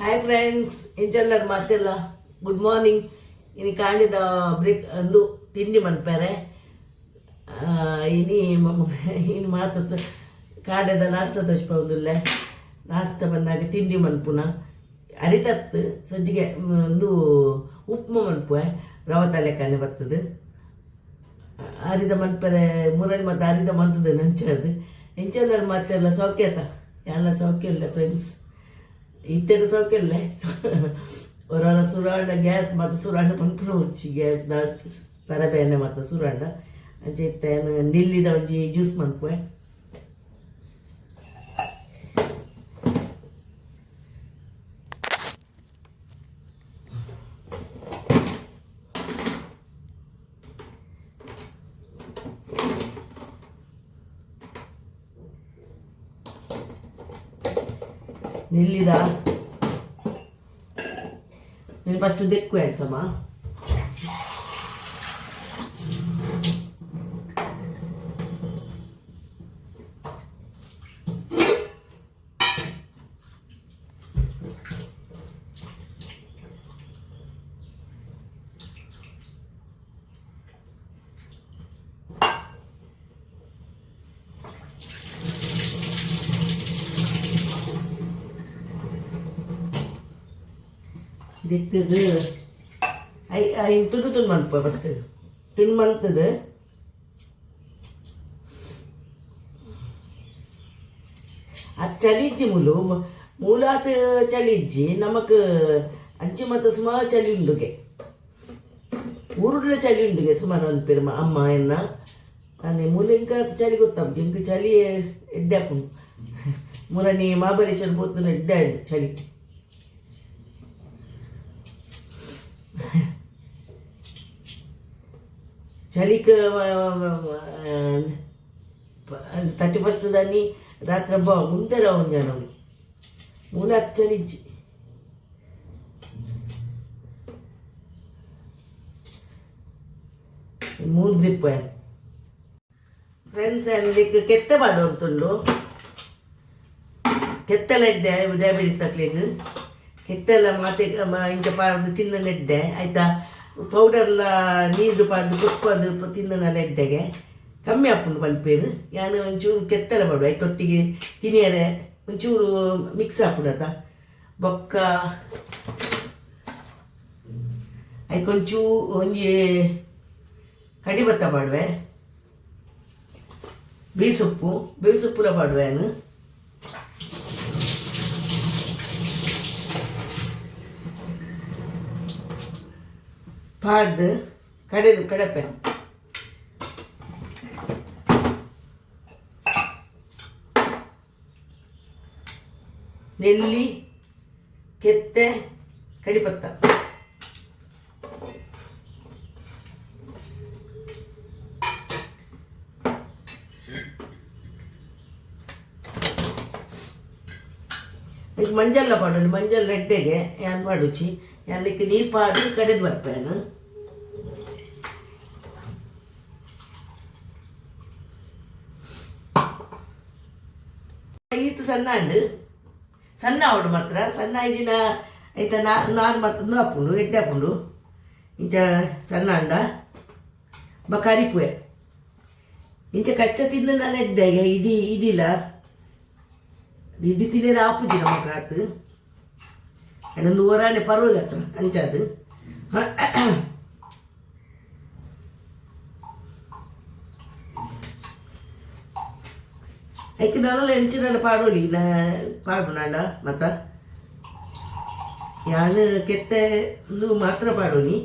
Hi friends, ಇಂಚೆಲ್ಲರ ಮಾತೆಲ್ಲ good morning. ಇನ್ನು ಕಾಂಡಿದ break ಅಂದು ತಿಂಡಿ ಮನ್ಪಾರೆ ಇನ್ನು ಮಾತದ್ದು ಕಾಂಡದ ನಾಷ್ಟ ತೋಚ್ಪೋದಿಲ್ಲ. ನಾಷ್ಟ ಬಂದಾಗ ತಿಂಡಿ ಮನ್ಪುನ ಅರಿತತ್ತು ಸಜ್ಜಿಗೆ ಒಂದು ಉಪ್ಪು ಮನ್ಪುವೆ ರವೆ ತಲೆಕಾನೆ ಬರ್ತದೆ ಅರಿದ ಮನ್ಪರೆ ಮುರಳಿ ಮತ್ತು ಅರಿದ ಮಂತದ ನಂಚದು ಇಂಚೆಲ್ಲರ ಮಾತೆಲ್ಲ ಸೌಖ್ಯತ ಎಲ್ಲ ಸೌಖ್ಯ ಇಲ್ಲ ಫ್ರೆಂಡ್ಸ್. ಇತ್ತೆರ ಸೌಖ್ಯ ಇಲ್ಲ ಹೊರ ಸುರಾಂಡ ಗ್ಯಾಸ್ ಮತ್ತು ಸುರಾಂಡ ಪಂಪನ ಉಚ್ಚಿ ಗ್ಯಾಸ್ ಜಾಸ್ತಿ ತರಬೇನೆ ಮತ್ತು ಸುರಾಂಡ ಅಂಚೆತ್ತೇನು ನಿಲ್ಲಿದ ಒಂಜಿ ಜ್ಯೂಸ್ ಮನ್ಪುವೆ. ನಿಲ್ಲಿದ ನೀನು ಫಸ್ಟ್ ದೆಕ್ಕು ಎಡ್ಸಮ್ಮ. ದಿಕ್ಕದು ತುಂಡು ತುಂಡು ಮನ್ಪ ಫಸ್ಟ್ ತುಂಡು ಮನ್ತದು ಅದು ಚಲಿಜ್ಜಿ ಮೂಲಾತ್ ಚಲಿಜ್ಜಿ ನಮಕ್ ಅಂಚಿ ಮತ್ತು ಸುಮಾರು ಚಳಿ ಉಂಡುಗೆ ಊರುಡ್ಲ ಚಳಿ ಉಂಡುಗೆ ಸುಮಾರು ಅನ್ಪೇರು ಅಮ್ಮ ಎನ್ನ ಅದೇ ಮೂಲ ಇಂಕ ಚಳಿ ಗೊತ್ತಾಗ ಇಂಕ ಚಳಿ ಎಡ್ಡಾಪು ಮೂರನೇ ಮಹಾಬಲೇಶ್ವರ ಬೋತನ ಎಡ್ಡ ಚಳಿ చలికి 31st దాన్ని రాత్రి ముందే రావు జనం మూల చలిచ్చి ಮೂರು ದಿಪ್ಪ ಫ್ರೆಂಡ್ಸ್ ಅದಕ್ಕೆ ಕೆತ್ತೆ ಬಾಡು ಅಂತುಂಡು ಕೆತ್ತಲೆಡ್ಡೆ ಡಯಾಬಿಟಿಸ್ ತಕ್ಲಿಕ್ಕೆ ಕೆತ್ತೆಲ್ಲ ಮತ್ತೆ ಇಂಚ ಪಾಡ್ದು ತಿನ್ನಲೆಡ್ಡೆ ಆಯ್ತಾ. ಪೌಡರ್ಲ ನೀರು ಪಾಡ್ದು ಕುಪ್ಪದು ತಿನ್ನನೆಲ್ಲ ಎಡ್ಡೆಗೆ ಕಮ್ಮಿ ಹಾಕೊಂಡು ಬಲ್ಪೇರು ಯಾನು ಒಂಚೂರು ಕೆತ್ತಲೆ ಮಾಡು ಆಯ್ತು ಒಟ್ಟಿಗೆ ತಿನಿಯರೆ ಒಂಚೂರು ಮಿಕ್ಸ್ ಹಾಕ್ಬಿಡತ್ತ ಬೊಕ್ಕ ಆಯ್ಕೊಂಚೂರು ಒಂಜಿ ಕಡಿಬತ್ತ ಮಾಡುವೆ ಬೇಸೊಪ್ಪುಲ ಮಾಡುವೆ ನಾನು ಪಾಡ್ದು ಕಡಪೆ ನೆಲ್ಲಿ ಕೆತ್ತೆ ಕಡಿಪತ್ತ ಈಗ ಮಂಜಲ್ಲ ಪಾಡೋದು ಮಂಜಲ್ ರೆಡ್ಡೆಗೆ ಏನು ಮಾಡುಚಿ ಅದಕ್ಕೆ ನೀರು ಪಾಡಿ ಕಡೆದು ಬರ್ಪೇನು ಈತ ಸಣ್ಣ ಅಂಡು ಸಣ್ಣ ಅವಡು ಮಾತ್ರ ಸಣ್ಣ ಐಜಿನ ಆಯ್ತಾ ನಾರು ಮತ್ತು ಹಾಪುಂಡು ಎಡ್ಡೆ ಹಾಪುಂಡು ಇಂಚ ಸಣ್ಣ ಅಂಡ ಬಕಾರಿಪುವೆ ಇಂಚ ಕಚ್ಚ ತಿಂದ ಎಡ್ಡೆಗೆ ಇಡಿಲ ಇಡಿ ತಿನ್ನೇರ ಆಪುಜಿ ನಮ್ಮ ಕಾತು ಅದೊಂದು ಓರಾಣೆ ಪರವಾಗಿಲ್ಲ ಹತ್ರ ಅಂಚದು ಐಕೆ ನಾನೆಲ್ಲ ಹೆಂಚಿನ ಪಾಡೋಲಿ ಪಾಡ್ಬುನಾಂಡ ಮತ್ತ ಯಾನು ಕೆತ್ತೆ ಒಂದು ಮಾತ್ರ ಪಾಡೋನಿ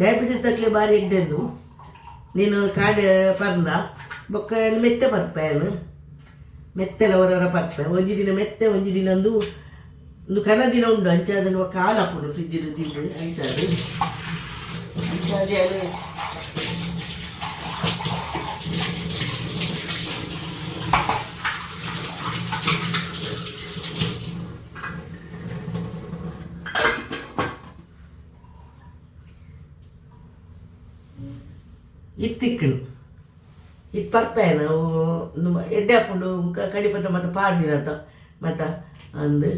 ಡಯಾಬಿಟಿಸ್ ತಕ್ಲೆ ಬಾರಿ ಇಡ್ಡೆಂದು ನೀನು ಕಾಡೆ ಪರ್ದ ಬೊಕ್ಕ ಮೆತ್ತೆ ಪರ್ಪೇನು ಮೆತ್ತೆಲ್ಲ ಹೊರ ಪರ್ಪೆ ಒಂಜಿ ದಿನ ಮೆತ್ತೆ ಒಂಜಿ ದಿನ ಒಂದು ಕನ ದಿನ ಉಂಡು ಅಂಚಾದನ್ನು ಕಾಲು ಹಾಕೊಂಡು ಫ್ರಿಜ್ಜಿನ ತಿಂದು ಅಂಚಾದು ಅಂಚಾದೆ ಇತ್ತಿಕ್ಕನು ಇದು ಪರ್ಪೆ ನಾವು ಎಡ್ಡೆ ಹಾಕೊಂಡು ಕಡಿಪತ್ತ ಮತ್ತು ಪಾಡ್ದಿನಂತ ಮತ್ತು ಅಂದು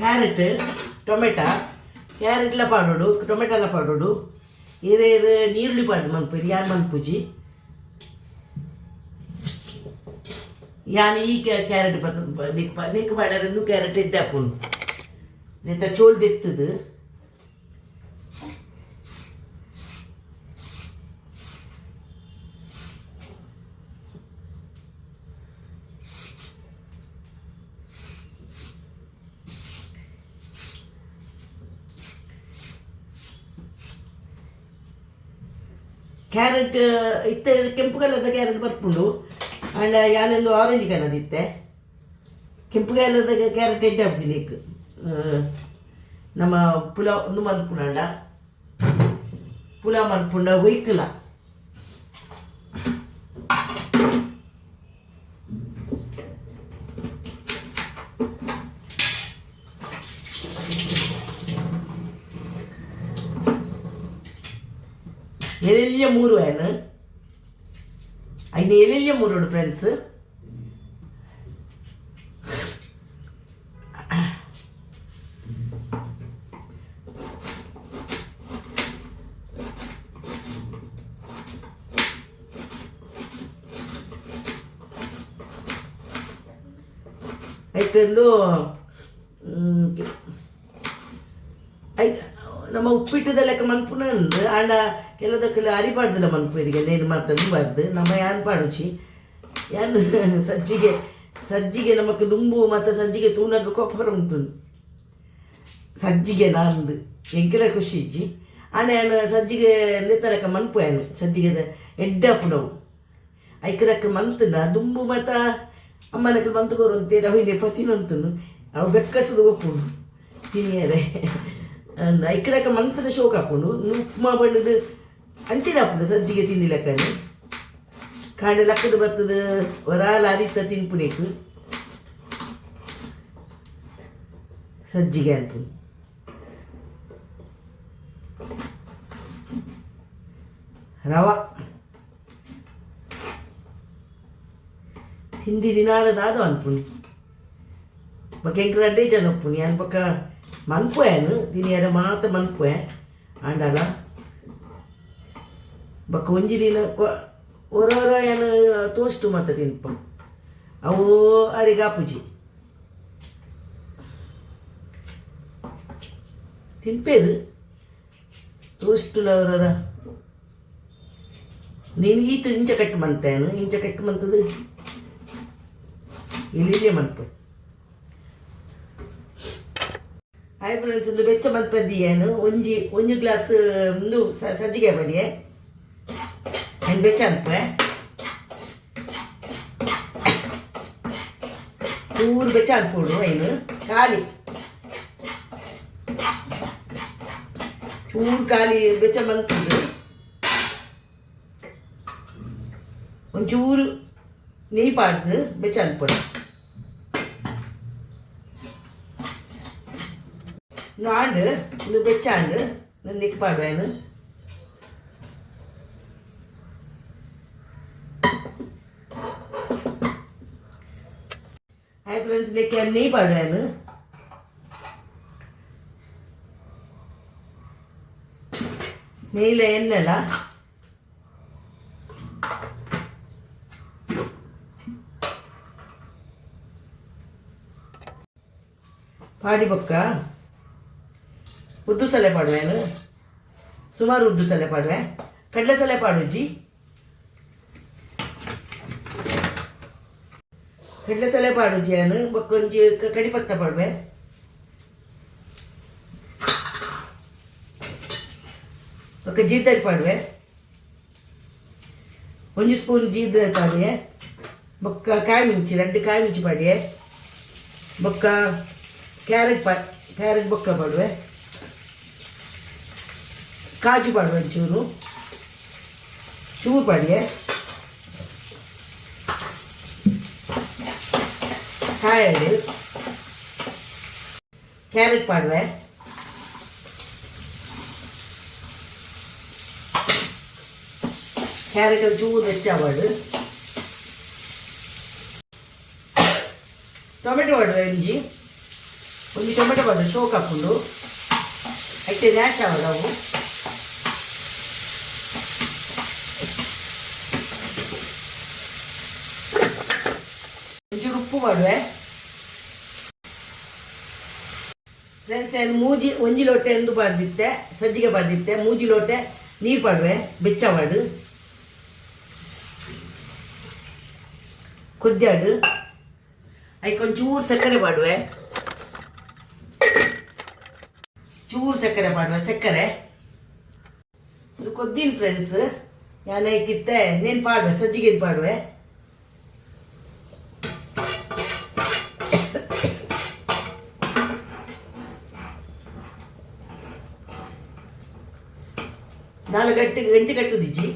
ಕ್ಯಾರೆಟ್ ಟೊಮೆಟೊ ಕ್ಯಾರೆಟ್ಲ ಪಾಡೋಡು ಟೊಮೆಟೊಲ ಪಾಡೋಡು ಹಿರೇರು ನೀರುಳ್ಳಿ ಪಾಡು ಮನ್ಪುರಿ ಯಾರು ಮನ್ಪುಜಿ ಯಾನು ಈ ಕ್ಯಾರೆಟ್ ನೆಕ್ ಪಾಡೋದು ಕ್ಯಾರೆಟ್ ಎಡ್ಡಾಪುನು ನೆತ್ತ ಚೋಲ್ ತೆತ್ತದು ಕ್ಯಾರೆಟ್ ಇತ್ತೆ ಕೆಂಪು ಕಲರ್ದ ಕ್ಯಾರೆಟ್ ಬರ್ಪುಂಡು ಅಂಡ್ ಯಾನೊಂದು ಆರೆಂಜ್ ಕಲರ್ ಇತ್ತೆ ಕೆಂಪು ಕಲರ್ದ ಕ್ಯಾರೆಟ್ ಎಡ್ಡೆ ಹಾಕ್ತೀನಿ ನಮ್ಮ ಪುಲಾವ್ ಒಂದು ಮನ್ಪುಂಡ ಪುಲಾವ್ ಮನ್ಪುಂಡ ಒಯ್ಕಲ ಎಲೆಲ್ಯ ಮೂರು ಏನು ಐದು ಎಲೆಲ್ಯ ಮೂರು ಫ್ರೆಂಡ್ಸ್ ಯಾಕೆಂದು ನಮ್ಮ ಉಪ್ಪಿಟ್ಟದ ಲೆಕ್ಕ ಮನ್ಪುನ ಅಂದ್ರೆ ಆಂಡ ಕೆಲದಕ್ಕೆಲ್ಲ ಅರಿಬಾರ್ದಿಲ್ಲ ಮನ್ಪುರಿಗೆ ಏನು ಮಾತಂದು ಬಾರ್ದು ನಮ್ಮ ಯಾನ್ ಪಾಡುಚಿ ಯಾನ್ ಸಜ್ಜಿಗೆ ನಮಕ್ ದುಂಬು ಮತ್ತು ಸಜ್ಜಿಗೆ ತೂನಗ ಕೊಪ್ಪರ ಉಂಟು ಸಜ್ಜಿಗೆ ನಂದು ಎಂಕೆಲ ಖುಷಿ ಇಜ್ಜಿ ಆಂಡ ಯಾನು ಸಜ್ಜಿಗೆ ನೆತ್ತಲಕ್ಕ ಮನ್ಪು ಯಾನು ಸಜ್ಜಿಗೆ ಎಡ್ಡ ಪುಡವು ಐಕದಕ್ಕೆ ಮಂತನ ದುಂಬು ಮತ್ತು ಅಮ್ಮನಕ್ಕೆ ಮಂತುಗೋರು ಅಂತೀರ ಹೊಯ್ನೆ ಪತಿನಂತನು ಅವು ಬೆಕ್ಕಸುದು ಒಪ್ಪುಂಡು ತಿನಿಯರೆ ಐಕದಕ್ಕ ಮಂತದ ಶೋಕ್ ಹಾಕೊಂಡು ಉಪ್ಮಾ ಬಣ್ಣದ ಅಂಚಿನ ಹಾಪುಂಡು ಸಜ್ಜಿಗೆ ತಿಂದಿಲಕ್ಕನೆ ಕಾಡೆ ಲಕ್ಕದ ಬರ್ತದ ವರಾಲ ಅರಿತ ತಿನ್ಪುನೇಕು ಸಜ್ಜಿಗೆ ಅನ್ಪುಂಡು ರವ ತಿಂಡಿ ದಿನಾಲದಾದ ಅನ್ಪುಣಿ ಬಕ್ಕ ಎಂಕ್ರ ಅಡ್ಡೆ ಜನ ಒಪ್ಪುನಿ ಅನ್ ಪಕ್ಕ ಮನ್ಪುಯನು ತಿನಿಯರ ಮಾತ ಮನ್ಪುಯ ಆಂಡಲ ಬಕ್ಕ ಒಂಜಿ ದಿನ ಹೊರ ಏನು ತೋಷ್ಟು ಮಾತ ತಿನ್ಪ ಅವು ಅರಿಗಾಪುಜಿ ತಿನ್ಪೇರು ತೋಷ್ಟುಲ ಅವರ ನೀನು ಈತ ಇಂಚ ಕಟ್ಟು ಮಂತೇನು ಇಂಚ ಕಟ್ಟು ಮಂತದು ಇಲ್ಲಿಯೇ ಮನ್ಪು ಹಾಯ್ ಫ್ರೆಂಡ್ಸ್ ಒಂದು ಬೆಚ್ಚ ಮನ್ಪದ್ದಿಯೇನು ಒಂಜಿ ಗ್ಲಾಸ್ ಒಂದು ಸಜ್ಜಿಗೆ ಬಡಿಯೇ ಏನು ಬೆಚ್ಚ ಅನ್ಪೆ ಚೂರು ಬೆಚ್ಚ ಅನ್ಪೋಡು ಏನು ಖಾಲಿ ಚೂರು ಖಾಲಿ ಬೆಚ್ಚ ಮನ್ಪುದು ಒಂಚೂರು ನೆಯ್ ಪಾಡ್ದು ಬೆಚ್ಚ ಅನ್ಪೋಡು ಆಂಡು ಒಂದು ಬೆಚ್ಚಾಂಡು ನಾನು ನೆಕ್ ಪಾಡುವೇನು ಹಾಯ್ ಫ್ರೆಂಡ್ಸ್ ನೆಕ್ಕೆ ನೆಯ್ ಪಾಡುವೇನು ನೆಯ್ಲ ಎಣ್ಣೆಲ್ಲ ಪಾಡಿ ಬೊಕ್ಕ ಉದ್ದು ಸಲೆ ಪಾಡುವೇನು ಸುಮಾರು ಉದ್ದು ಸಲೆ ಪಾಡುವೆ ಕಡಲೆ ಸಲೆ ಪಾಡುಜಿ ಕಡಲೆ ಸಲೆ ಪಾಡುಜಿ ಏನು ಬಕ್ಕೊಂಜಿ ಕಡಿಪತ್ತ ಪಾಡುವೆ ఒక జీడికాయ పాడువే 1 స్పూన్ జీడికాయ పాడువే ಬೊಕ್ಕ ಕಾಯಿ ಮಿಂಚಿ 2 ಕಾಯಿ ಮಿಂಚಿ ಪಾಡಿಯೆ ಬೊಕ್ಕ ಕ್ಯಾರೆಟ್ ಬೊಕ್ಕ ಪಾಡುವೆ ಕಾಜು ಪಾಡುವೆ ಒಂಚೂರು ಚೂರು ಪಾಡಿಯೆ ಕಾಯಡು ಕ್ಯಾರೆಟ್ ಪಾಡುವೆ ಕ್ಯಾರೆಟ್ ಚೂರು ಹೆಚ್ಚಾವಾಡು ಟೊಮೆಟೊ ಪಾಡುವೆ ಒಂದು ಟೊಮೆಟೊ ಪಾಡು ಶೋಕ್ ಹಾಕೊಂಡು ಐತೆ ನ್ಯಾಶ್ ಆವಡು ಅವು ಒಂಚೂರು ಉಪ್ಪು ಮಾಡುವೆ ಫ್ರೆಂಡ್ಸ್ ಏನು ಒಂಜಿ ಲೋಟೆ ಎಂದು ಪಾಡ್ದಿತ್ತೆ ಸಜ್ಜಿಗೆ ಪಾಡ್ದಿತ್ತೆ 3 ಲೋಟೆ ನೀರು ಪಾಡುವೆ ಬೆಚ್ಚವಾಡು ಕುದ್ದಾಡು ಐಕೊಂಚೂರು ಸಕ್ಕರೆ ಪಾಡುವೆ ಸಕ್ಕರೆ ಇದು ಕೊದ್ದಿನ ಫ್ರೆಂಡ್ಸ್ ನಾನು ಐಕಿತ್ತೆ ನೇನು ಪಾಡುವೆ ಸಜ್ಜಿಗೆ ಪಾಡುವೆ ಗಂಟೆ ಕಟ್ಟುದಿಜ್ಜಿ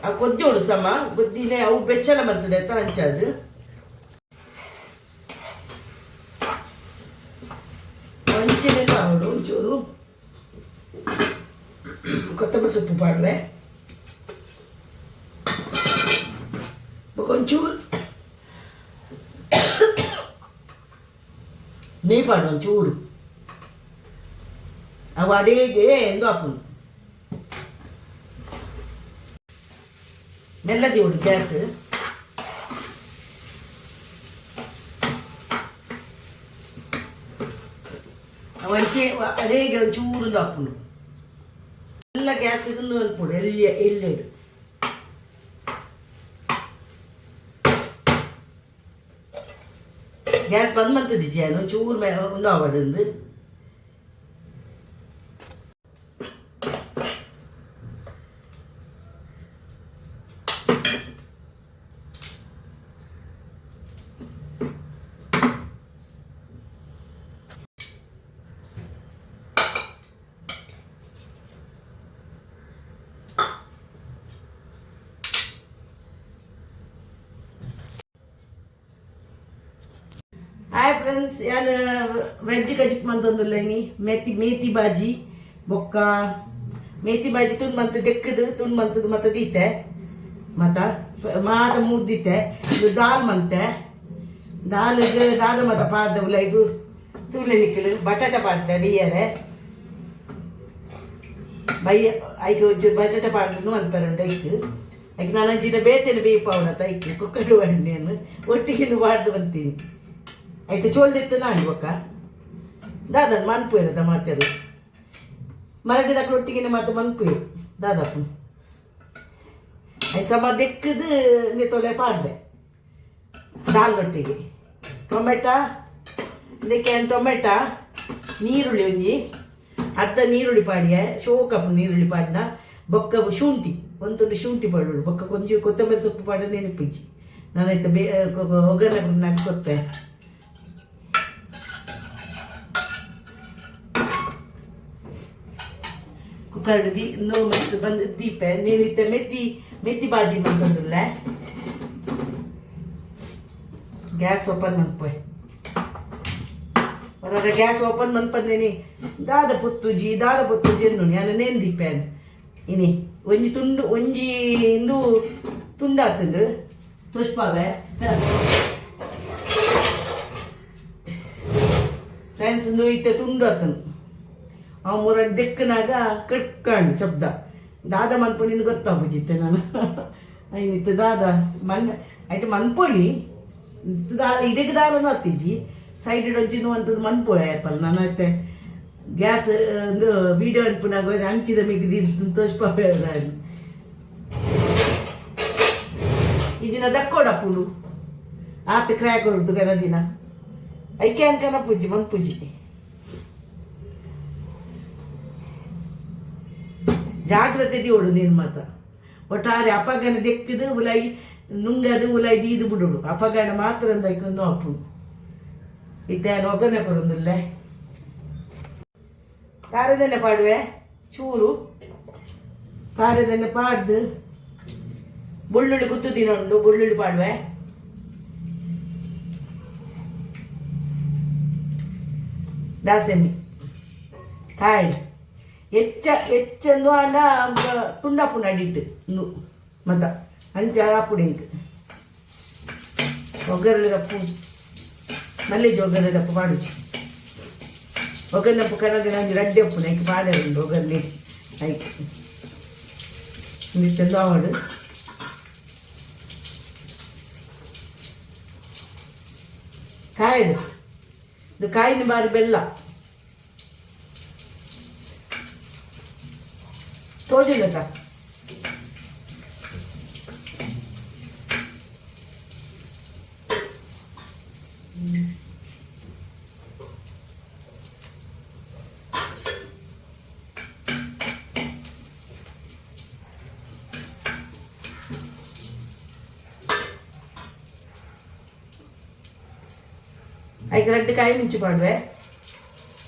ಆ ಕೊದ್ದೋಡು ಸಮ ಕೊದ್ದಿನೇ ಅವು ಬೆಚ್ಚಲ ಬರ್ತದೆ ಅಂತ ಹಂಚದು ಹಂಚಿನೇ ಅವಳು ಒಂಚೂರು ಕೊತ್ತಂಬರಿ ಸೊಪ್ಪು ಪಾಡುವೆ ಒಂಚೂರು ನೆಯ್ ಪಾಡು ಒಂಚೂರು ಅವು ಅಡಿಗೆ ಎಂದು ಹಾಕೊಂಡು ಮೆಲ್ಲದಿ ಉಡು ಗ್ಯಾಸ್ ಒಂಚೆ ಅಡಿಗೆ ಒಂಚೂರು ಹಾಕೊಂಡು ಎಲ್ಲ ಗ್ಯಾಸ್ ಇருந்து ಅನ್ಪುಡು ಎಲ್ಲಿಡು ಗ್ಯಾಸ್ ಬಂದ್ ಮಾಡ್ತದೆ ಜೇನು ಚೂರು ಒಂದು ಆವಡಂದು ಹಾಯ್ ಫ್ರೆಂಡ್ಸ್ ನಾನು ವೆಜ್ ಕಜಿಕ್ ಮಂತೊಂದುಲ್ಲ ಇನಿ ಮೇತಿ ಬಾಜಿ ಬೊಕ್ಕ ಮೇತಿ ಬಾಜಿ ತುಂಡು ಮಂತ್ ದೆಕ್ಕದು ತುಂಡು ಮಂತದ್ದು ಮತ್ತೆ ದೀತೆ ಮಾತ 3 ದೀತೆ ಇದು ದಾಲ್ ಮಂತೆ ದಾಲ್ಗೆ ದಾದ ಮತ ಪಾಡ್ದವಲ್ಲ ಇದು ತೂಲೆ ನಿಕ್ಕಲು ಬಟಾಟ ಪಾಡ್ದೆ ಬೇಯರೆ ಐಕೆ ಒಂಚೂರು ಬಟಾಟ ಪಾಡ್ದು ಅನ್ಪರುಂಟು ಐಕೆ ನಾನು ಅಂಚಿನ ಬೇತೇನೆ ಬೇಯಿಪಾವಣತ ಐಕೆ ಕುಕ್ಕರ್ ಬಂಡಿಯನ್ನು ಒಟ್ಟಿಗೆ ಪಾಡ್ದು ಬಂತೀನಿ అయితే చోల్దిత్తు నాని ఒక దాదాపు మనిపోయారు టమాటాలు మరటి దగ్గర ఒట్టిగిన మాత్రం మనిపోయారు దాదాపు అయితే మా దెక్కుದು నీతోలే పాಡ್ದೆ ದಾಲ್ದೊಟ್ಟಿಗೆ ಟೊಮೆಟೊ ಇದಕ್ಕೆ ಟೊಮೆಟೊ ನೀರುಳ್ಳಿ ಒಂಜಿ ಅರ್ಧ ನೀರುಳ್ಳಿ ಪಾಡಿಯ ಶೋಕಪ್ಪು ನೀರುಳ್ಳಿ ಪಾಡಿನ ಬೊಕ್ಕ ಶುಂಠಿ ಒಂದು ಶುಂಠಿ ಪಾಡು ಬೊಕ್ಕ ಕೊಂಚ ಕೊತ್ತಂಬರಿ ಸೊಪ್ಪು ಪಾಡ ನೆನಪಿಜ್ಜಿ ನಾನೈತೆ ಒಗ್ಗರಣೆ ನಾಟಿ ಕೊತ್ತೆ ಕುಕ್ಕರ್ ಇನ್ನೂ ಮತ್ತೆ ಬಂದು ದೀಪೆ ನೀನಿತ್ತೆ ಮೆತ್ತಿ ಬಾಜಿ ಬಂದಿಲ್ಲ ಗ್ಯಾಸ್ ಓಪನ್ ಮನ್ಪೋಯ್ ಹೊರಗೆ ಗ್ಯಾಸ್ ಓಪನ್ ಮನ್ಪಂದೇನಿ ದಾದ ಪೊತ್ತುಜಿ ಎನ್ನು ನಾನು ನೇನು ದೀಪೆ ಇನಿ ಒಂಜಿ ಇಂದು ತುಂಡಾತಂದು ತುಷ್ಪಾವೆ ಫ್ರೆಂಡ್ಸ್ ಇಂದು ಇತ್ತೆ ತುಂಡು ಆತನು ಅವ 3 ದೆಕ್ಕನಾಗ ಕಟ್ಕಂಡು ಶಬ್ದ ದಾದ ಮನ್ಪೊಂಡಿಂದು ಗೊತ್ತಾಗ್ಬಿಟ್ಟಿತ್ತೆ ನಾನು ಐನಿತ್ತು ದಾದ ಐಟು ಮನ್ಪೊಲಿ ಇಡೀಗೆ ದಾಲನು ಹತ್ತಿಜ್ಜಿ ಸೈಡ್ ಒಂಚಿನ ಅಂತದ್ದು ಮನ್ಪೊಳೆ ಆ್ಯಪಲ್ ನಾನು ಐತೆ ಗ್ಯಾಸ್ ಒಂದು ವೀಡಿಯೋ ಅನ್ಪುನಾಗ ಹಂಚಿದ ಮಿಗ್ದಿ ತೋರಿಸ್ಪಾವೆ ಈಜಿನ ದಕ್ಕೋಡಪ್ಪುಡು ಆತ ಕ್ರ್ಯಾಕ್ ಹೊರಟು ಗನದಿನ ಐಕೆ ಅನ್ಕನ ಪೂಜಿ ಮನ್ಪೂಜಿ ಜಾಗ್ರತೆ ಓಡು ನೀನು ಮಾತ ಒಟ್ಟಾರೆ ಅಪ್ಪಗನ ದೆಕ್ಕಿದು ಉಲಾಯಿ ನುಂಗದು ಉಲ ಇದು ಬಿಡುಡು ಅಪಗಡ ಮಾತ್ರ ಅಂದಕ್ಕೊಂದು ಅಪ್ಪು ಇದ್ದಾನು ಒಗ್ಗನೆ ಕೊರೊಂದುಲ್ಲೆ ಖಾರದೆಣ್ಣೆ ಪಾಡುವೆ ಚೂರು ಖಾರದೆಣ್ಣೆ ಪಾಡ್ದು ಬೆಳ್ಳುಳ್ಳಿ ಗುತ್ತು ದಿನ ಉಂಟು ಬೆಳ್ಳುಳ್ಳಿ ಪಾಡುವೆ ದಾಸೆಮ್ಮಿ ಕಾಯಿ ಹೆಚ್ಚಂದು ಆಂಡ ತುಂಡಪ್ಪು ನಡಿಟ್ಟು ಮತ್ತ ಅಂಚ ಆಪುಡಿ ಒಗ್ಗರಣೆ ದಪ್ಪು ಮಲ್ಲಿಗೆ ಒಗ್ಗರಣೆ ದಪ್ಪು ಪಾಡುಚಿ ಒಗ್ಗರಣೆ ದಪ್ಪು ಕನ್ನಡ ನಂಗೆ ರಡ್ಡಿ ಉಪ್ಪು ನೈಕ್ ಪಾಡೆ ಉಂಟು ಒಗ್ಗರಣೆ ಆಯ್ತು ಇಷ್ಟೊಂದು ಆವಡು ಕಾಯಿಡು ಇದು ಕಾಯಿನ ಬಾರಿ ಬೆಲ್ಲ ತೋಜಿಲ್ಲದ ಐದು ರಡ್ಡು ಕಾಯಿ ಮುಂಚಿ ಪಾಡುವೆ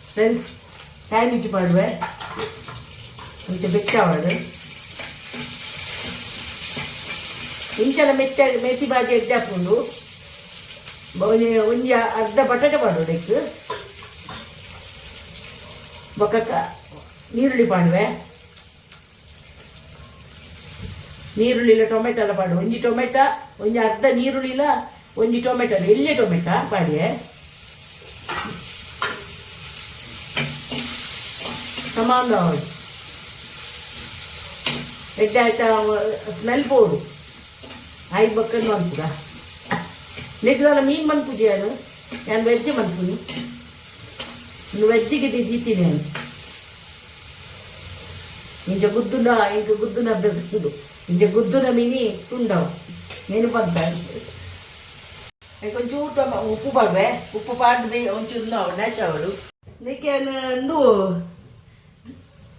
ಫ್ರೆಂಡ್ಸ್ ಕಾಯಿ ಮುಂಚಿ ಪಾಡುವೆ ಮುಂಚೆ ಬೆಚ್ಚಾವಾಡು ಇಂಚಲ ಮೆತ್ತಿ ಬಾಜಿ ಎಡ್ಡೆ ಹಾಕೊಂಡು ಒಂಜಿ ಅರ್ಧ ಬಟಾಟೆ ಪಾಡೋಡೆಕ್ಕು ಬೊಕ್ಕ ನೀರುಳ್ಳಿ ಪಾಡುವೆ ನೀರುಳ್ಳಿಲ ಟೊಮೆಟೊ ಎಲ್ಲ ಪಾಡು ಒಂಜಿ ಟೊಮೆಟೊ ಒಂಜಿ ಅರ್ಧ ನೀರುಳ್ಳಿಲ ಒಂಜಿ ಟೊಮೆಟೊ ಎಳ್ಳೆ ಟೊಮೆಟೊ ಪಾಡಿಯೆ ಸಮಾನ ಎಡ್ಡೆ ಆಯ್ತಾ ಸ್ಮೆಲ್ ಬೋಡು ಆಯ್ತು ಬಕ್ಕನ್ನು ಮನ್ಪುಗ ನೆಕ್ದಲ್ಲ ಮೀನು ಮನ್ಪುಜಿ ನಾನು ವೆಜ್ ಮನ್ಪುನಿ ಇನ್ನು ವೆಜ್ಜಿಗೆ ತಿಂತೀನಿ ನಾನು ಇಂಚ ಗುದ್ದುನ ಬೆಳೆದು ಇಂಚ ಗುದ್ದುನ ಮೀನಿ ತುಂಡವ ನೆನಪಂತ ಒಂಚೂರು ಉಪ್ಪು ಪಾಡುವೆ ಉಪ್ಪು ಪಾಡ್ದು ಒಂಚೂರು ನಾವು ನ್ಯಾಶ ಅವಳು ಇದಕ್ಕೆ ಒಂದು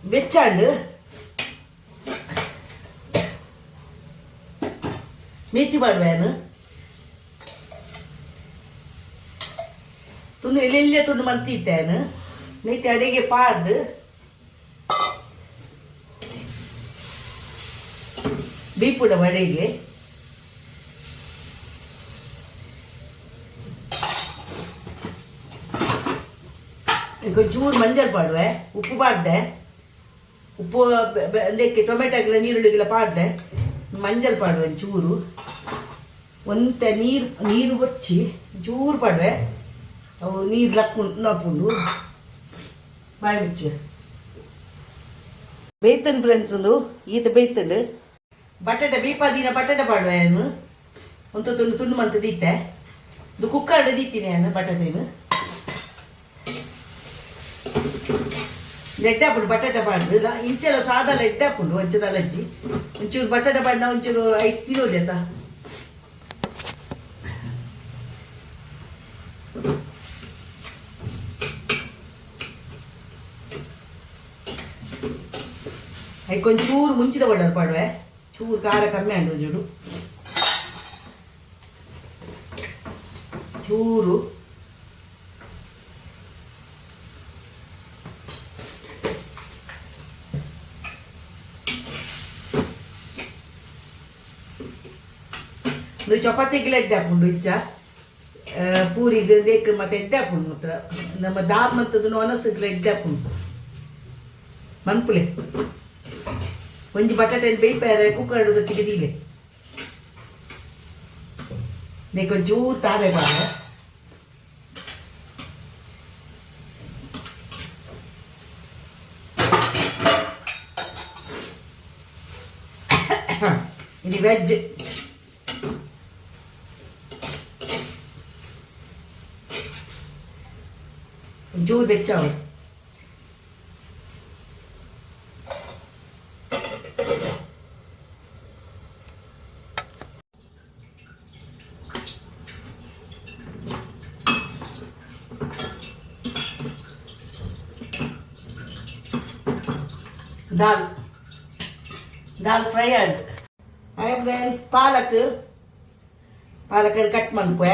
ಬೆಚ್ಚಾಂಡು ಮೇಥಿ ಪಾಡುವೆನು ತುಂಡು ಎಲ್ಲೆಲ್ಲೇ ತುಂಡು ಮಂತಿತ್ತೇನು ಮೇಥಿ ಅಡಿಗೆ ಪಾಡ್ದು ಬೀಪುಡ ಅಡಿಗೆ ಒಂಚೂರು ಮಂಜಲ್ ಪಾಡುವೆ ಉಪ್ಪು ಪಾಡ್ದೆ ಉಪ್ಪು ಅದಕ್ಕೆ ಟೊಮೆಟೊಗೆಲ್ಲ ನೀರುಳ್ಳಿಗೆಲ್ಲ ಪಾಡ್ದೆ ಮಂಜಲ್ ಪಾಡುವೆ ಚೂರು ಒಂತ ನೀರು ಬಚ್ಚಿ ಚೂರು ಪಾಡುವೆ ಅವು ನೀರು ನಪ್ಪುಂಡು ಬಾಯಿ ಮುಚ್ಚು ಬೇಯ್ತನ್ ಫ್ರೆಂಡ್ಸ್ ಒಂದು ಈತ ಬೇಯ್ತಂಡು ಬಟಾಟೆ ಬೀಪಾದಿನ ಬಟಾಟೆ ಪಾಡುವೆ ಏನು ಒಂದು ತುಂಡು ಮಂತ ದೀತೆ ಇದು ಕುಕ್ಕರ್ಡ್ ದೀತೀನಿ ನಾನು ಬಟಾಟೆನು ಲೆಡ್ಡೆ ಹಾಕೊಂಡು ಬಟಾಟೆ ಪಾಡ್ದು ಇಂಚೆಲ್ಲ ಸಾದ ಲೆಡ್ಡೆ ಹಾಕೊಂಡು ಒಂಚದ ಅಜ್ಜಿ ಒಂಚೂರು ಬಟಾಟೆ ಪಾಡಿನ ಒಂಚೂರು 5 ಕಿಲೋ ಅಂತ ಅದಕ್ಕೊಂಚೂರು ಮುಂಚಿದ ಬಡರ್ ಪಾಡುವೆ ಚೂರು ಖಾರ ಕಮ್ಮಿ ಅಂಡು ಚೂರು ಚೂರು ಚಪಾತಿಗೆ ಎಡ್ಡೆ ಹಾಕೊಂಡು ಇಚ್ಚ ಪೂರಿಗೆ ದೇಕ್ ಮತ್ತೆ ಎಡ್ಡೆ ಹಾಕೊಂಡು ಮಾತ್ರ ನಮ್ಮ ದಾಲ್ ಮತ್ತದು ಒನಸಕ್ಕೆ ಎಡ್ಡೆ ಹಾಕೊಂಡು ಮನ್ಪುಲೆ ಒಂಜಿ ಬಟಾಟೆ ಬೇಯ್ಪಾರೆ ಕುಕ್ಕರ್ ದೊಟ್ಟಿಗೆ ದೀಲೆ ಒಂಚೂರು ತಾವೆ ಬಾಳೆ ఇది వెజ్ ಒಂಚೂರು ಬೆಚ್ಚಾವ दाल फ्राई आड हाय फ्रेंड्स पालक ಪಾಲಕನ್ನು ಕಟ್ ಮನ್ಪೆ.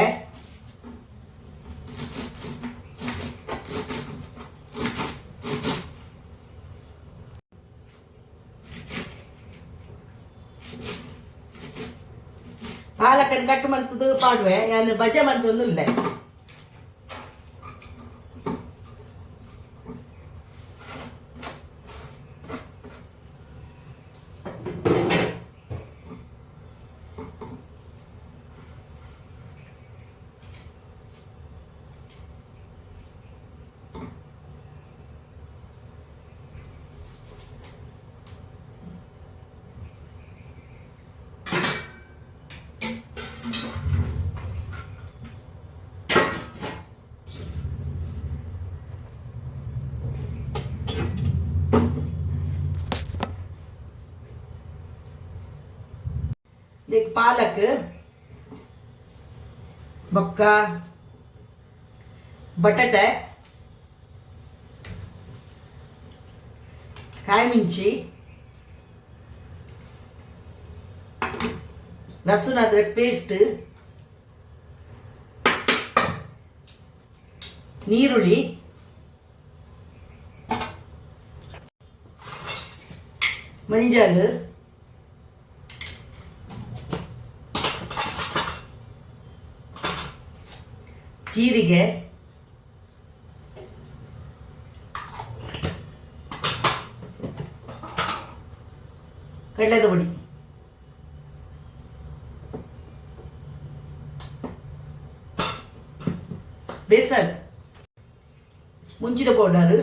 ಪಾಲಕನ್ನು ಕಟ್ ಮಂತದ್ದು ಪಾಡುವೆ ನಾನು ಬಜೆ ಮಂತೊಂದು ಇಲ್ಲ. देख पालक बक्का बटाटे ಕಾಯಿ ಮಿಂಚಿ ಲಸೂನ್ ಅದ್ರಕ್ ಪೇಸ್ಟ್ ನೀರುಳ್ಳಿ ಮಂಜಲ್ ಜೀರಿಗೆ ಕಡಲೆದ ಪುಡಿ ಬೇಸನ್ ಮುಂಚಿದ ಪೌಡರ್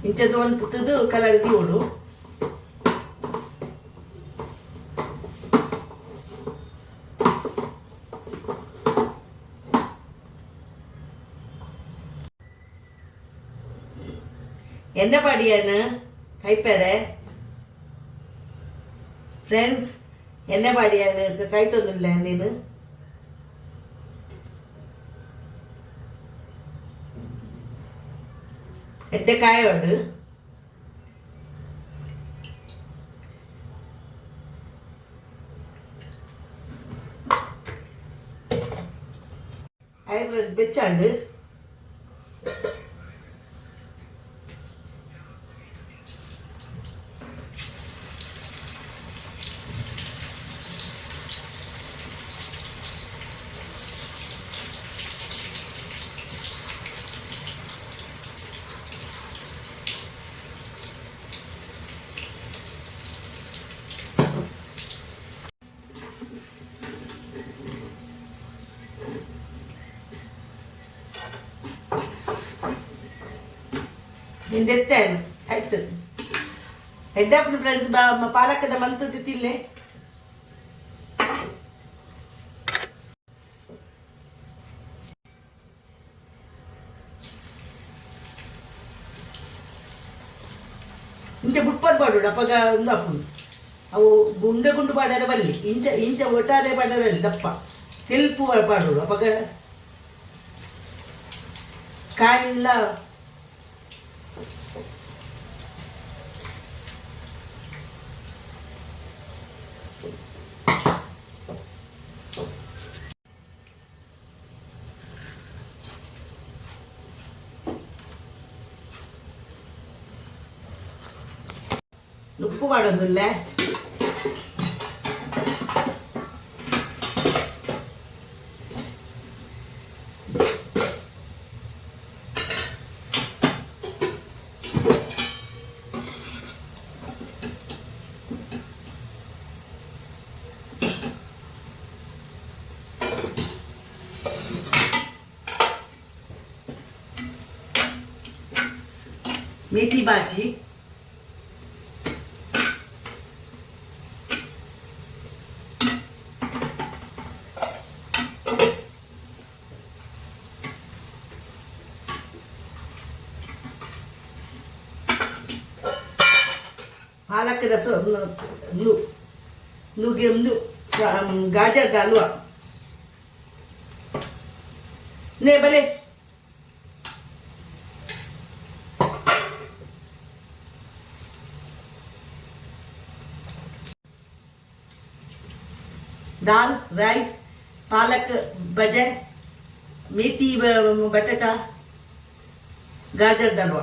ಇಂಚದ್ದು ಒಂದು ಪುತ್ತದು ಕಲರ್ ಓಡು என்ன பாடியான்னு கைப்பேரை ஃப்ரெண்ட்ஸ் என்ன பாடியான்னு கை தொന്നിಲ್ಲ ನೀನು ಎಡ್ಡೆ ಕಾಯೋಡು ಹಾಯ್ ಫ್ರೆಂಡ್ಸ್ ಬೆಚ್ಚಾಂಡು ಹಿಂದೆತ್ತೇನು ಆಯ್ತು ಹೆಡ್ಡಪ್ಪನ ಫ್ರೆಂಡ್ಸ್ ಪಾಲಕದ ಮಂತದ್ದು ತಿನ್ಲೆ ಇಂಚ ಬುಟ್ಪದ ಪಾಡು ಅಪ್ಪಗ ಒಂದು ಅಪ್ಪು ಅವು ಗುಂಡೆ ಗುಂಡು ಪಾಡಾರೆ ಬಲ್ಲಿ ಇಂಚ ಇಂಚ ಒಟ್ಟಾರೆ ಪಾಡಾರೆ ಅಲ್ಲಿ ದಪ್ಪ ತೆಲ್ಪು ಪಾಡು ಅಪ್ಪಗ ಕಾಯಿಲ್ಲ ಉಪ್ಪು ಮಾಡೋದಿಲ್ಲ मेथी भाजी पालक रस गाजर का हलवा ने भले दाल राइस पालक भजे मेथी बटाटा गाजर का हलवा।